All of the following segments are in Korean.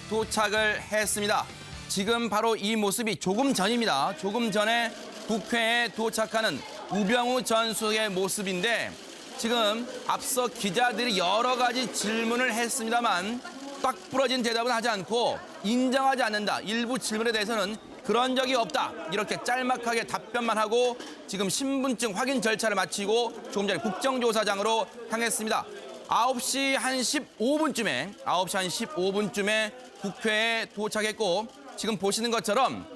도착을 했습니다. 지금 바로 이 모습이 조금 전입니다. 조금 전에 국회에 도착하는 우병우 전 수석의 모습인데 지금 앞서 기자들이 여러 가지 질문을 했습니다만 딱 부러진 대답은 하지 않고 인정하지 않는다. 일부 질문에 대해서는 그런 적이 없다. 이렇게 짤막하게 답변만 하고 지금 신분증 확인 절차를 마치고 조금 전에 국정조사장으로 향했습니다. 9시 한 15분쯤에 국회에 도착했고 지금 보시는 것처럼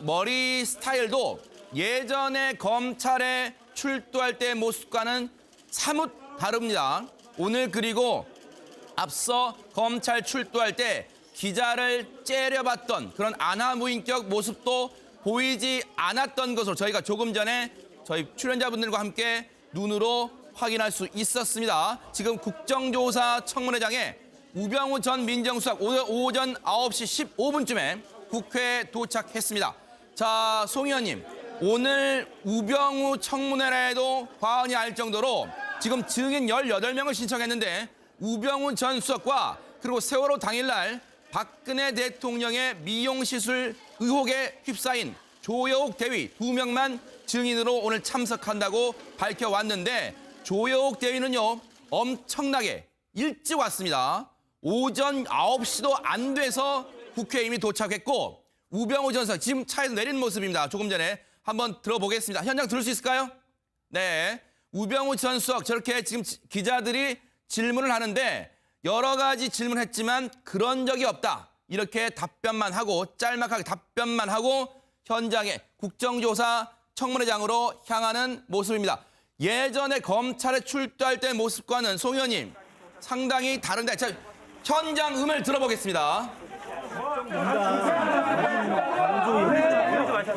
머리 스타일도 예전에 검찰에 출두할 때 모습과는 사뭇 다릅니다. 오늘 그리고 앞서 검찰 출두할 때 기자를 째려봤던 그런 안하무인격 모습도 보이지 않았던 것으로 저희가 조금 전에 저희 출연자분들과 함께 눈으로 확인할 수 있었습니다. 지금 국정조사 청문회장에 우병우 전 민정수석 오늘 오전 9시 15분쯤에 국회에 도착했습니다. 자, 송 의원님, 오늘 우병우 청문회라 해도 과언이 아닐 정도로 지금 증인 18명을 신청했는데 우병우 전 수석과 그리고 세월호 당일날 박근혜 대통령의 미용시술 의혹에 휩싸인 조여옥 대위 2명만 증인으로 오늘 참석한다고 밝혀왔는데 조여옥 대위는요 엄청나게 일찍 왔습니다. 오전 9시도 안 돼서 국회에 이미 도착했고 우병우 전 수석 지금 차에서 내리는 모습입니다. 조금 전에 한번 들어보겠습니다. 현장 들을 수 있을까요? 네, 우병우 전 수석 저렇게 지금 기자들이 질문을 하는데 여러 가지 질문했지만 그런 적이 없다. 이렇게 답변만 하고 짤막하게 답변만 하고 현장에 국정조사 청문회장으로 향하는 모습입니다. 예전에 검찰에 출두할 때 모습과는 송 의원님 상당히 다른데 자, 현장 음을 들어보겠습니다.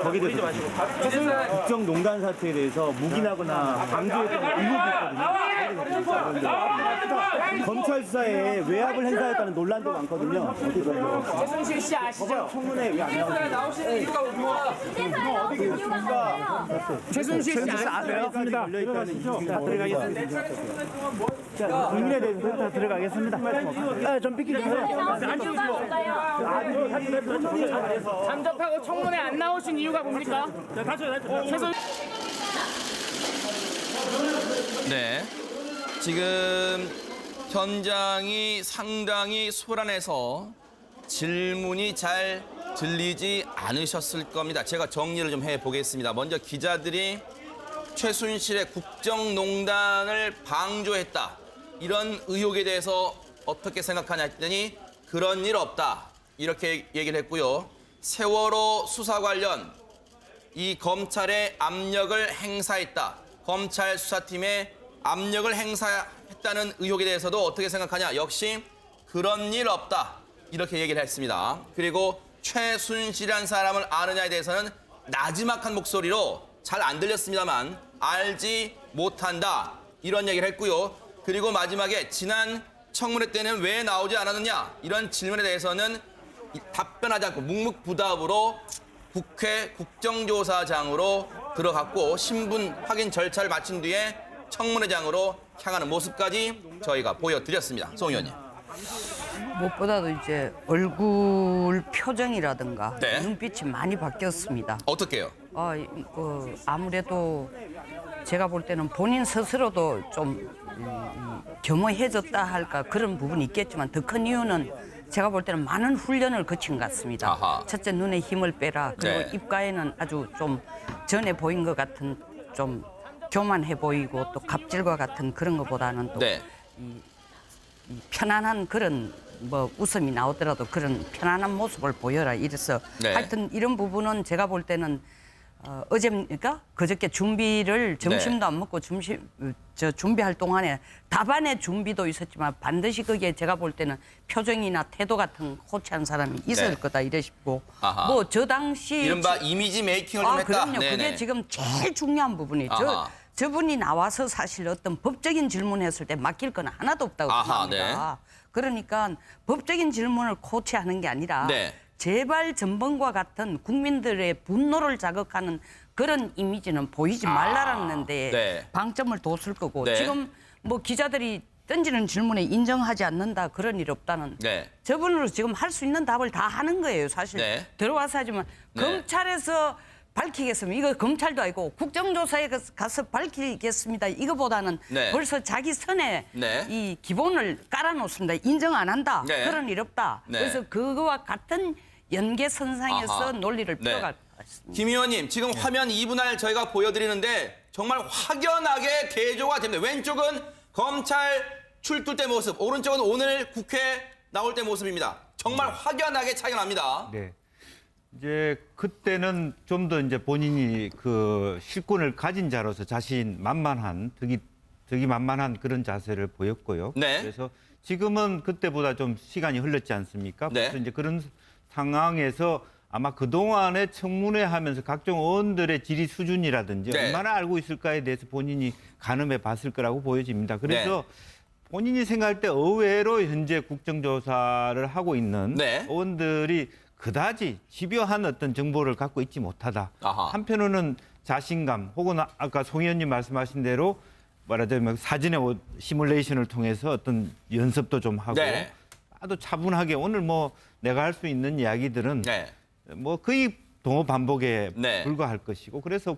거기에 대해서 국정농단 사태에 대해서 묵인하거나 방조했던 의혹이 있거든요. 검찰 수사에 외압을 행사했다는 논란도 많거든요. 어떻게 보세요? 최순실 씨 아시죠? 청문회 왜 안 나오시는 이유가 뭡니까? 최순실 씨 아세요? 열려있다는 이유가 들어가겠습니다. 자, 국민에 대해서 다 들어가겠습니다. 좀 비켜주세요. 잠적하고 청문회 안 나오신 이유가 뭡니까? 네, 지금 현장이 상당히 소란해서 질문이 잘 들리지 않으셨을 겁니다. 제가 정리를 좀 해보겠습니다. 먼저 기자들이 최순실의 국정농단을 방조했다. 이런 의혹에 대해서 어떻게 생각하냐 했더니 그런 일 없다. 이렇게 얘기를 했고요. 세월호 수사 관련 이 검찰의 압력을 행사했다. 검찰 수사팀에 압력을 행사했다는 의혹에 대해서도 어떻게 생각하냐. 역시 그런 일 없다. 이렇게 얘기를 했습니다. 그리고 최순실이라는 사람을 아느냐에 대해서는 나지막한 목소리로 잘 안 들렸습니다만 알지 못한다. 이런 얘기를 했고요. 그리고 마지막에 지난 청문회 때는 왜 나오지 않았느냐. 이런 질문에 대해서는 답변하지 않고 묵묵부답으로 국회 국정조사장으로 들어갔고 신분 확인 절차를 마친 뒤에 청문회장으로 향하는 모습까지 저희가 보여드렸습니다. 송 의원님. 무엇보다도 이제 얼굴 표정이라든가 네. 눈빛이 많이 바뀌었습니다. 어떻게요? 아무래도 제가 볼 때는 본인 스스로도 좀 겸허해졌다 할까 그런 부분이 있겠지만 더 큰 이유는 제가 볼 때는 많은 훈련을 거친 것 같습니다. 아하. 첫째 눈에 힘을 빼라. 그리고 네. 입가에는 아주 좀 전에 보인 것 같은 좀 교만해 보이고 또 갑질과 같은 그런 것보다는 또 네. 편안한 그런 뭐 웃음이 나오더라도 그런 편안한 모습을 보여라 이래서 네. 하여튼 이런 부분은 제가 볼 때는 어제입니까? 그저께 준비를 점심도 네. 안 먹고 준비할 동안에 답안의 준비도 있었지만 반드시 거기에 제가 볼 때는 표정이나 태도 같은 코치한 사람이 있을 네. 거다 이래 싶고 아하. 뭐 저 당시 이른바 이미지 메이킹을 좀 했다. 그럼요. 네네. 그게 지금 제일 중요한 부분이죠. 아하. 저분이 나와서 사실 어떤 법적인 질문했을 때 맡길 건 하나도 없다고 아하, 생각합니다. 그러니까 법적인 질문을 코치하는 게 아니라 네. 제발 전번과 같은 국민들의 분노를 자극하는 그런 이미지는 보이지 말라는 데 네. 방점을 뒀을 거고 네. 지금 뭐 기자들이 던지는 질문에 인정하지 않는다 그런 일 없다는 네. 저분으로 지금 할 수 있는 답을 다 하는 거예요. 사실 네. 들어와서 하지만 네. 검찰에서 밝히겠습니다. 이거 검찰도 아니고 국정조사에 가서 밝히겠습니다. 이거보다는 네. 벌써 자기 선에 네. 이 기본을 깔아놓습니다. 인정 안 한다. 네. 그런 일 없다. 네. 그래서 그거와 같은 연계선상에서 아하. 논리를 네. 풀어갈 것 같습니다. 김 의원님, 지금 화면 2분할 저희가 보여드리는데 정말 확연하게 대조가 됩니다. 왼쪽은 검찰 출두 때 모습, 오른쪽은 오늘 국회 나올 때 모습입니다. 정말 확연하게 차이가 납니다. 네. 이제 그때는 좀 더 이제 본인이 그 실권을 가진 자로서 자신 만만한 득이 만만한 그런 자세를 보였고요. 네. 그래서 지금은 그때보다 좀 시간이 흘렀지 않습니까? 네. 그래서 이제 그런 상황에서 아마 그동안에 청문회 하면서 각종 의원들의 지리 수준이라든지 네. 얼마나 알고 있을까에 대해서 본인이 가늠해 봤을 거라고 보여집니다. 그래서 본인이 생각할 때 의외로 현재 국정조사를 하고 있는 네. 의원들이 그다지 집요한 어떤 정보를 갖고 있지 못하다. 아하. 한편으로는 자신감 혹은 아까 송 의원님 말씀하신 대로 말하자면 사전의 시뮬레이션을 통해서 어떤 연습도 좀 하고 네. 아주 차분하게 오늘 뭐 내가 할 수 있는 이야기들은 네. 뭐 거의 동호 반복에 네. 불과할 것이고 그래서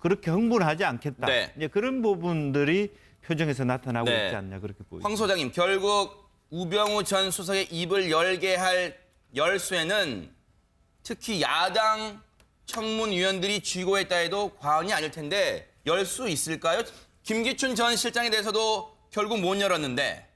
그렇게 흥분하지 않겠다. 네. 이제 그런 부분들이 표정에서 나타나고 네. 있지 않냐 그렇게 보입니다. 황 소장님, 결국 우병우 전 수석의 입을 열게 할 열쇠는 특히 야당 청문위원들이 쥐고 했다 해도 과언이 아닐 텐데 열 수 있을까요? 김기춘 전 실장에 대해서도 결국 못 열었는데.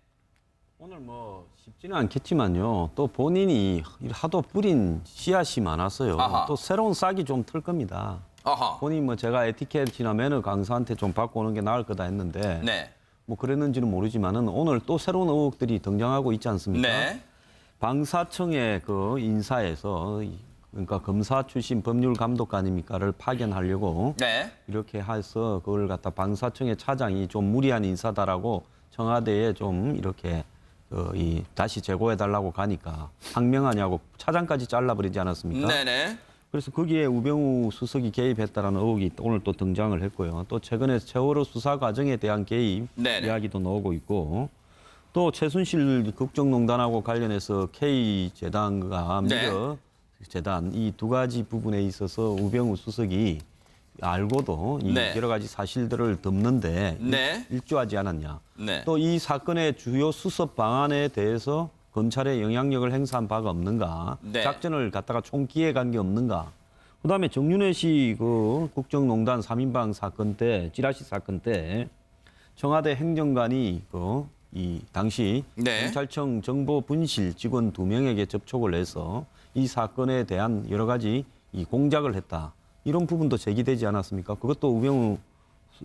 오늘 뭐 쉽지는 않겠지만요. 또 본인이 하도 뿌린 씨앗이 많았어요. 아하. 또 새로운 싹이 좀 틀 겁니다. 아하. 본인 뭐 제가 에티켓이나 매너 강사한테 좀 받고 오는 게 나을 거다 했는데 네. 뭐 그랬는지는 모르지만은 오늘 또 새로운 의혹들이 등장하고 있지 않습니까? 네. 방사청의 그 인사에서 그러니까 검사 출신 법률감독관입니까를 파견하려고 네. 이렇게 해서 그걸 갖다 방사청의 차장이 좀 무리한 인사다라고 청와대에 좀 이렇게 다시 제고해달라고 가니까 항명하냐고 차장까지 잘라버리지 않았습니까? 네네. 그래서 거기에 우병우 수석이 개입했다라는 의혹이 오늘 또 등장을 했고요. 또 최근에 세월호 수사 과정에 대한 개입 네네. 이야기도 나오고 있고 또 최순실 국정농단하고 관련해서 K재단과 네. 미르재단 이 두 가지 부분에 있어서 우병우 수석이 알고도 이 네. 여러 가지 사실들을 덮는데 네. 일조하지 않았냐. 네. 또 이 사건의 주요 수습 방안에 대해서 검찰의 영향력을 행사한 바가 없는가. 네. 작전을 갖다가 총기에 간 게 없는가. 그다음에 정윤회 씨 그 국정농단 3인방 사건 때 찌라시 사건 때 청와대 행정관이 이 당시 네. 경찰청 정보 분실 직원 2명에게 접촉을 해서 이 사건에 대한 여러 가지 이 공작을 했다. 이런 부분도 제기되지 않았습니까? 그것도 우병우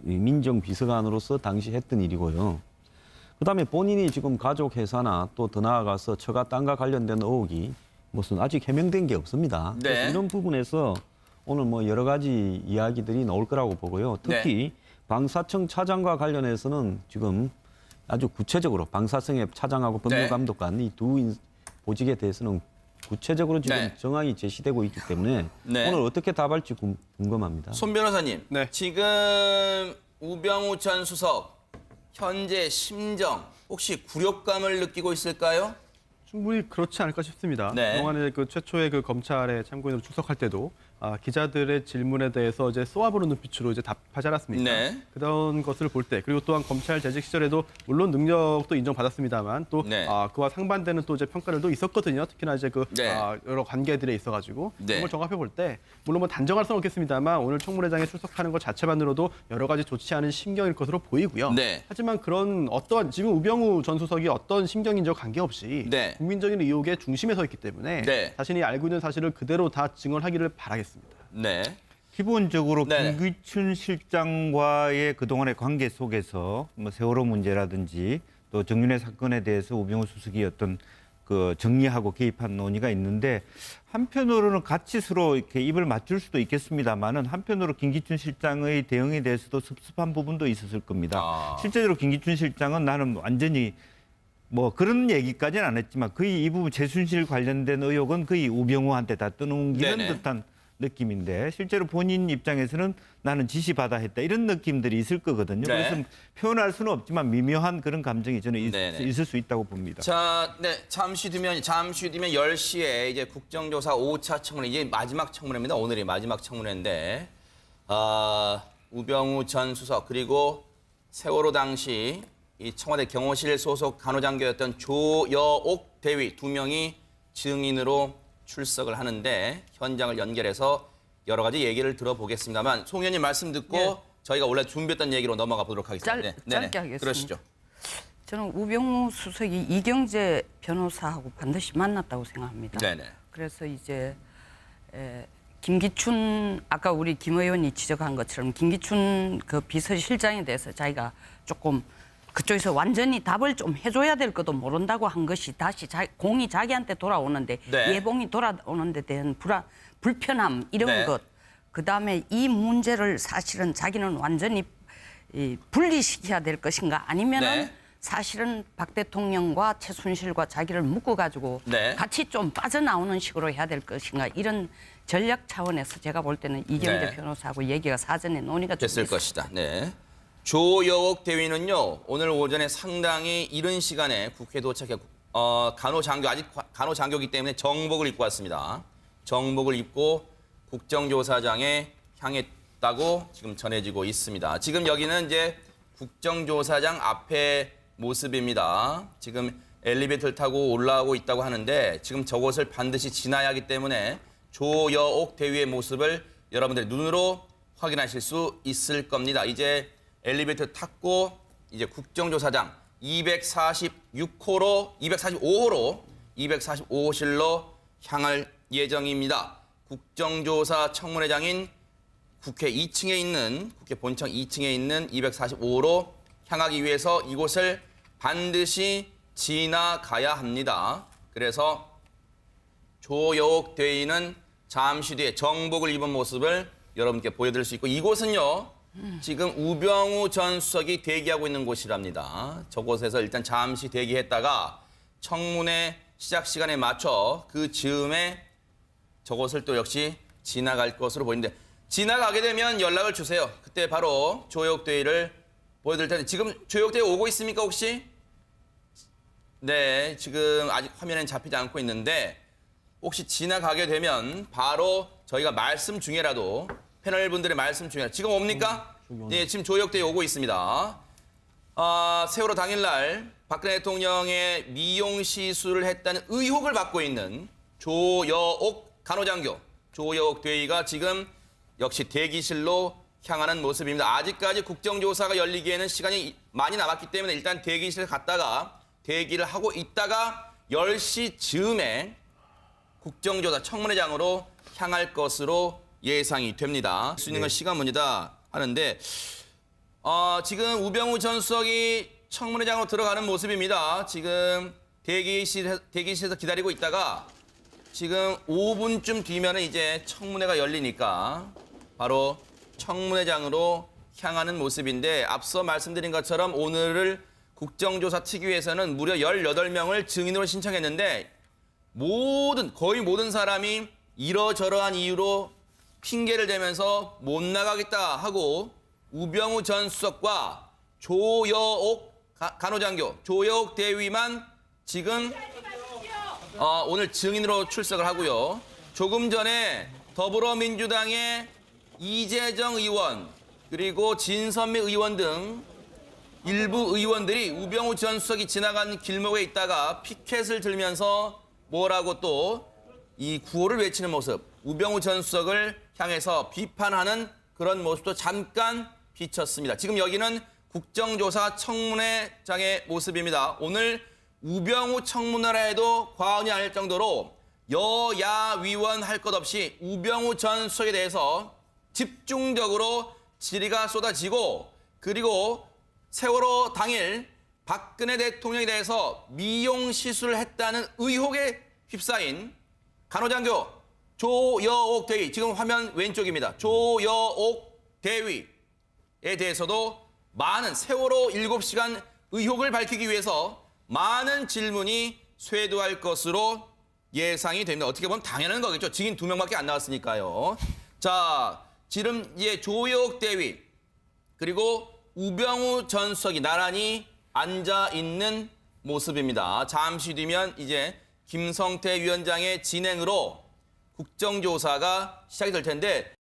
민정비서관으로서 당시 했던 일이고요. 그다음에 본인이 지금 가족 회사나 또 더 나아가서 처가 땅과 관련된 의혹이 무슨 아직 해명된 게 없습니다. 네. 그래서 이런 부분에서 오늘 뭐 여러 가지 이야기들이 나올 거라고 보고요. 특히 방사청 차장과 관련해서는 지금 아주 구체적으로 방사청의 차장하고 법률감독관 이 두 보직에 대해서는 구체적으로 지금 네. 정황이 제시되고 있기 때문에 네. 오늘 어떻게 답할지 궁금합니다. 손 변호사님. 네. 지금 우병우 전 수석 현재 심정 혹시 굴욕감을 느끼고 있을까요? 충분히 그렇지 않을까 싶습니다. 네. 그동안에 그 최초의 그 검찰의 참고인으로 출석할 때도 기자들의 질문에 대해서 이제 쏘아보는 눈빛으로 이제 답하지 않았습니까? 네. 그런 것을 볼 때 그리고 또한 검찰 재직 시절에도 물론 능력도 인정받았습니다만 또 네. 그와 상반되는 또 이제 평가들도 있었거든요. 특히나 이제 그 네. 여러 관계들에 있어가지고 네. 그걸 종합해 볼 때 물론 뭐 단정할 수는 없겠습니다만 오늘 청문회장에 출석하는 것 자체만으로도 여러 가지 좋지 않은 심경일 것으로 보이고요. 네. 하지만 그런 어떠한 지금 우병우 전 수석이 어떤 심경인지와 관계없이 네. 국민적인 의혹의 중심에 서 있기 때문에 네. 자신이 알고 있는 사실을 그대로 다 증언하기를 바라겠습니다. 네. 기본적으로 네네. 김기춘 실장과의 그동안의 관계 속에서 뭐 세월호 문제라든지 또 정윤회 사건에 대해서 우병우 수석이 어떤 그 정리하고 개입한 논의가 있는데 한편으로는 같이 서로 이렇게 입을 맞출 수도 있겠습니다만은 한편으로 김기춘 실장의 대응에 대해서도 섭섭한 부분도 있었을 겁니다. 아. 실제로 김기춘 실장은 나는 완전히 뭐 그런 얘기까지는 안 했지만 거의 이 부분 최순실 관련된 의혹은 거의 우병우한테 다 떠넘기는 네네. 듯한 느낌인데 실제로 본인 입장에서는 나는 지시받아 했다 이런 느낌들이 있을 거거든요. 네. 그래서 표현할 수는 없지만 미묘한 그런 감정이 저는 네네. 있을 수 있다고 봅니다. 자, 네, 잠시 뒤면 10시에 이제 국정조사 5차 청문회 이제 마지막 청문회입니다. 오늘이 마지막 청문회인데 우병우 전 수석 그리고 세월호 당시 이 청와대 경호실 소속 간호장교였던 조여옥 대위 두 명이 증인으로 출석을 하는데 현장을 연결해서 여러 가지 얘기를 들어보겠습니다만 송 의원님 말씀 듣고 예. 저희가 원래 준비했던 얘기로 넘어가 보도록 하겠습니다. 짧게 하겠습니다. 그러시죠. 저는 우병우 수석이 이경재 변호사하고 반드시 만났다고 생각합니다. 네네. 그래서 이제 김기춘 아까 우리 김 의원이 지적한 것처럼 김기춘 그 비서실장에 대해서 자기가 조금 그쪽에서 완전히 답을 좀 해줘야 될 것도 모른다고 한 것이 다시 공이 자기한테 돌아오는데 네. 예봉이 돌아오는 데 대한 불편함 이런 네. 것 그다음에 이 문제를 사실은 자기는 완전히 분리시켜야 될 것인가 아니면은 네. 사실은 박 대통령과 최순실과 자기를 묶어가지고 네. 같이 좀 빠져나오는 식으로 해야 될 것인가 이런 전략 차원에서 제가 볼 때는 이경재 네. 변호사하고 얘기가 사전에 논의가 좀 됐을 것이다. 네. 조여옥 대위는요 오늘 오전에 상당히 이른 시간에 국회에 도착해 간호장교 아직 간호장교이기 때문에 정복을 입고 왔습니다. 정복을 입고 국정조사장에 향했다고 지금 전해지고 있습니다. 지금 여기는 이제 국정조사장 앞에 모습입니다. 지금 엘리베이터를 타고 올라오고 있다고 하는데 지금 저곳을 반드시 지나야 하기 때문에 조여옥 대위의 모습을 여러분들이 눈으로 확인하실 수 있을 겁니다. 이제 엘리베이터 탔고 이제 국정조사장 245호실로 향할 예정입니다. 국정조사 청문회장인 국회 2층에 있는 국회 본청 2층에 있는 245호로 향하기 위해서 이곳을 반드시 지나가야 합니다. 그래서 조여옥 대위는 잠시 뒤에 정복을 입은 모습을 여러분께 보여드릴 수 있고 이곳은요. 지금 우병우 전 수석이 대기하고 있는 곳이랍니다. 저곳에서 일단 잠시 대기했다가 청문회 시작 시간에 맞춰 그 즈음에 저곳을 또 역시 지나갈 것으로 보이는데 지나가게 되면 연락을 주세요. 그때 바로 조여옥 대위를 보여드릴 텐데 지금 조여옥 대위 오고 있습니까 혹시? 네, 지금 아직 화면엔 잡히지 않고 있는데 혹시 지나가게 되면 바로 저희가 말씀 중에라도 패널 분들의 말씀 중에 지금 옵니까? 네, 지금 조여옥 대위 오고 있습니다. 세월호 당일날 박근혜 대통령의 미용 시술을 했다는 의혹을 받고 있는 조여옥 간호장교, 조여옥 대위가 지금 역시 대기실로 향하는 모습입니다. 아직까지 국정조사가 열리기에는 시간이 많이 남았기 때문에 일단 대기실에 갔다가 대기를 하고 있다가 10시 즈음에 국정조사 청문회장으로 향할 것으로 예상이 됩니다. 할 수 있는 건 시간 문제다 하는데 지금 우병우 전 수석이 청문회장으로 들어가는 모습입니다. 지금 대기실에서 기다리고 있다가 지금 5분쯤 뒤면 이제 청문회가 열리니까 바로 청문회장으로 향하는 모습인데 앞서 말씀드린 것처럼 오늘을 국정조사 특위에서는 무려 18명을 증인으로 신청했는데 거의 모든 사람이 이러저러한 이유로 핑계를 대면서 못 나가겠다 하고 우병우 전 수석과 조여옥 간호장교, 조여옥 대위만 지금 오늘 증인으로 출석을 하고요. 조금 전에 더불어민주당의 이재정 의원 그리고 진선미 의원 등 일부 의원들이 우병우 전 수석이 지나간 길목에 있다가 피켓을 들면서 뭐라고 또 이 구호를 외치는 모습, 우병우 전 수석을 향해서 비판하는 그런 모습도 잠깐 비쳤습니다. 지금 여기는 국정조사 청문회장의 모습입니다. 오늘 우병우 청문회라 해도 과언이 아닐 정도로 여야 위원 할 것 없이 우병우 전 수석에 대해서 집중적으로 질의가 쏟아지고 그리고 세월호 당일 박근혜 대통령에 대해서 미용 시술을 했다는 의혹에 휩싸인 간호장교 조여옥 대위, 지금 화면 왼쪽입니다. 조여옥 대위에 대해서도 많은 세월호 7시간 의혹을 밝히기 위해서 많은 질문이 쇄도할 것으로 예상이 됩니다. 어떻게 보면 당연한 거겠죠. 증인 2명밖에 안 나왔으니까요. 자, 지금 조혁 대위 그리고 우병우 전 수석이 나란히 앉아 있는 모습입니다. 잠시 뒤면 이제 김성태 위원장의 진행으로 국정조사가 시작이 될 텐데